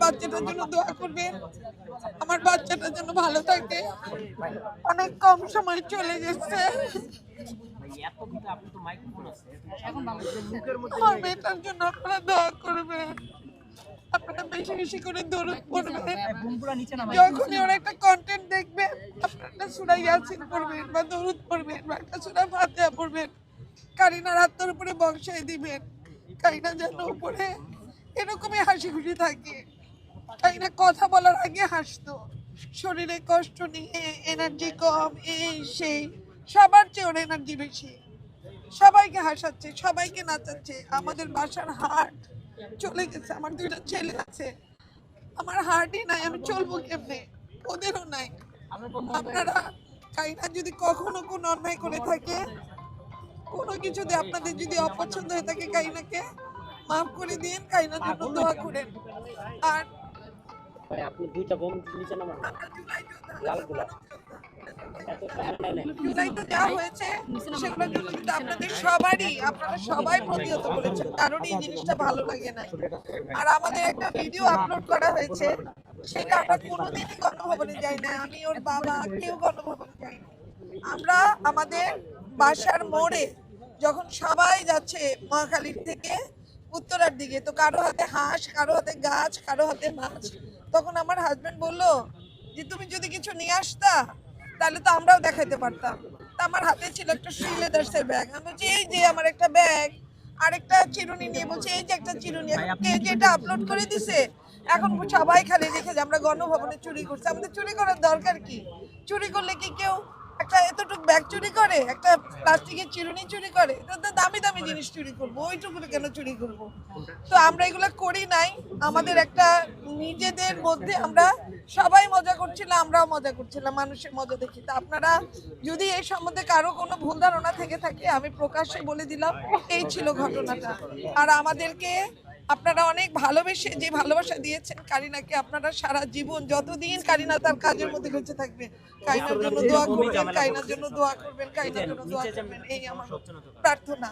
বাচ্চাটার জন্য দোয়া করবেন, আমার বাচ্চাটা যেন ভালো থাকে। অনেক কম সময় চলে গেছে, আমার মেয়েটার জন্য আপনারা দোয়া করবেন। আপনারা বেশি বেশি করে দরুদ পড়বেন। যখনই ওরা একটা কন্টেন্ট দেখবেন আপনারা সূরা ইয়াসিন পড়বেন বা দরুদ পড়বেন বা একটা সূরা ফাতিহা পড়বেন। কারিনার হাতের উপরে বংশাই দিবেন। কারিনা যেন উপরে এরকমই হাসি খুশি থাকে। কারিনা কথা বলার আগে হাসতো, শরীরে কষ্ট নিয়ে এনার্জি কম, এই সেই, সবার চেয়ে ওর এনার্জি বেশি। সবাইকে হাসাচ্ছে, সবাইকে নাচাচ্ছে। আমাদের বাসার হাট চলে গেছে, আমার দুইটা ছেলে আছে, আমার হার্টই নাই, আমি চলবো কেমনে, ওদেরও নাই। আপনারা কাইনা যদি কখনো কোনো অন্যায় করে থাকে, কোনো কিছুতে আপনাদের যদি অপছন্দ হয়ে থাকে, কাইনাকে মাফ করে দিন, কাইনার জন্য দোয়া করেন। আর আপনি দুইটা বোম নিচে নামান লালগুলা জুলাইতে যা হয়েছে সেগুলো কিন্তু আপনাদের সবারই, আপনারা সবাই প্রতিহত করেছেন, কারণ এই জিনিসটা ভালো লাগে না। আর আমাদের একটা ভিডিও আপলোড করা হয়েছে, সেটা আমরা কোনোদিনই গণভবনে যাই না, আমি ওর বাবা কেউ গণভবনে যাই না। আমরা আমাদের বাসার মোড়ে যখন সবাই যাচ্ছে মহাখালীর থেকে উত্তরার দিকে, তো কারো হাতে হাঁস, কারো হাতে গাছ, কারো হাতে মাছ, তখন আমার হাজবেন্ড বললো যে তুমি যদি কিছু নিয়ে আসতা তাহলে তো আমরাও দেখাইতে পারতাম। তা আমার হাতে ছিল একটা শ্রী লেদার্সের ব্যাগ, আমি বলছি এই যে আমার একটা ব্যাগ, আরেকটা চিরুনি নিয়ে বলছে এই যে একটা চিরুনি, কে যেটা আপলোড করে দিছে, এখন সবাই খালি দেখে যে আমরা গণভবনে চুরি করছি। আমাদের চুরি করার দরকার কি? চুরি করলে কি কেউ একটা এতটুকু ব্যাগ চুরি করে, একটা প্লাস্টিকের চিরুনি চুরি করে? তো দামি দামি জিনিস চুরি করবো, ওইটুকু কেন চুরি করবো? তো আমরা এগুলো করি নাই, আমাদের একটা নিজেদের মধ্যে আমরা সবাই মজা করছিলাম, আমরাও মজা করছিলাম, মানুষের মজা দেখি। তা আপনারা যদি এই সম্বন্ধে কারো কোনো ভুল ধারণা থেকে থাকে, আমি প্রকাশ্যে বলে দিলাম এই ছিল ঘটনাটা। আর আমাদেরকে আপনারা অনেক ভালোবেসে, যে ভালোবাসা দিয়েছেন কারিনাকে, আপনারা সারা জীবন যতদিন কারিনা তার কাজের মধ্যে বেঁচে থাকবে, কারিনার জন্য দোয়া করবেন, কারিনার জন্য দোয়া করবেন, কারিনার জন্য দোয়া করবেন, এই আমার প্রার্থনা।